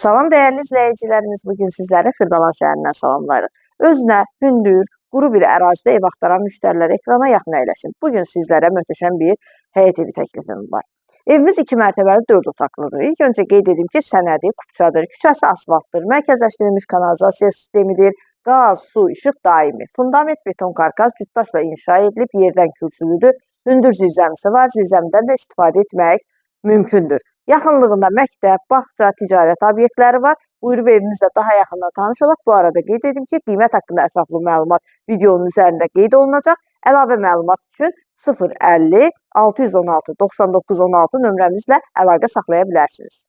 Salam dəyərli izləyicilərimiz, bugün sizlərə Xırdalan şəhərindən salamlayırıq. Özünə hündür, quru bir ərazidə ev axtaran müştərilər ekrana yaxın əyləşin. Bugün sizlərə möhtəşəm bir həyət evi təklifim var. Evimiz 2 mərtəbəli 4 otaqlıdır. İlk öncə qeyd edim ki, sənədi, kupçadır, küçəsi asfaltdır, mərkəzləşdirilmiş kanalizasiya sistemidir, qaz, su, işıq daimi, fundament beton karkas cütdaşla inşa edilib, yerdən kürsülüdür, hündür zirzəmisi var, zirzəmidən də istifadə etmək mümkündür. Yaxınlığında məktəb, bağça, ticarət obyektləri var. Buyurub evimizlə daha yaxından tanış olaq. Bu arada qeyd edim ki, qiymət haqqında ətraflı məlumat videonun üzərində qeyd olunacaq. Əlavə məlumat üçün 050 616 9916 nömrəmizlə əlaqə saxlaya bilərsiniz.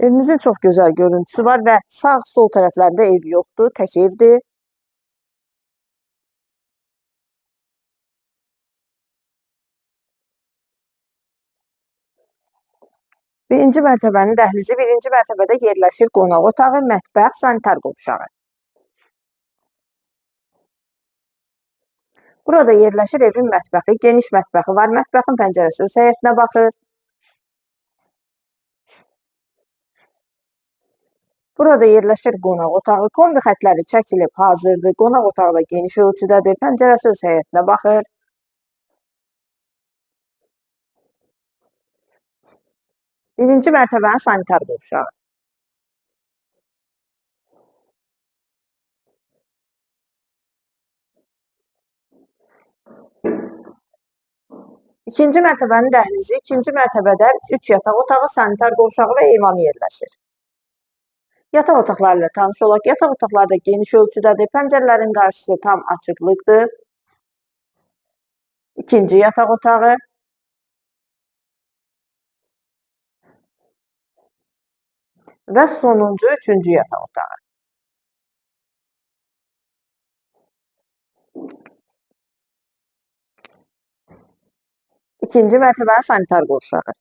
Evimizin çox gözəl görüntüsü var və sağ-sol tərəflərində ev yoxdur, tək evdir. Birinci mərtəbənin dəhlizi, birinci mərtəbədə yerləşir qonaq otağı, mətbəx, sanitar qovşağı. Burada yerləşir evin mətbəxi, geniş mətbəxi var. Mətbəxin pəncərəsi öz həyətinə baxır. Burada yerləşir qonaq otağı, kombi xətləri çəkilib hazırdır. Qonaq otağı da geniş ölçüdədir, pəncərəsi öz həyətinə baxır. Birinci mərtəbənin sanitar qovşağı. İkinci mərtəbənin dəhlizi, ikinci mərtəbədə 3 yataq otağı, sanitar qovşağı və eyvanı yerləşir. Yataq otaqları ilə tanış olaq. Yataq otaqları da geniş ölçüdədir. Pəncərələrin qarşısı tam açıqlıqdır. İkinci yataq otağı. Və sonuncu, üçüncü yataq otağı. İkinci mərtəbənin sanitar qovşağı.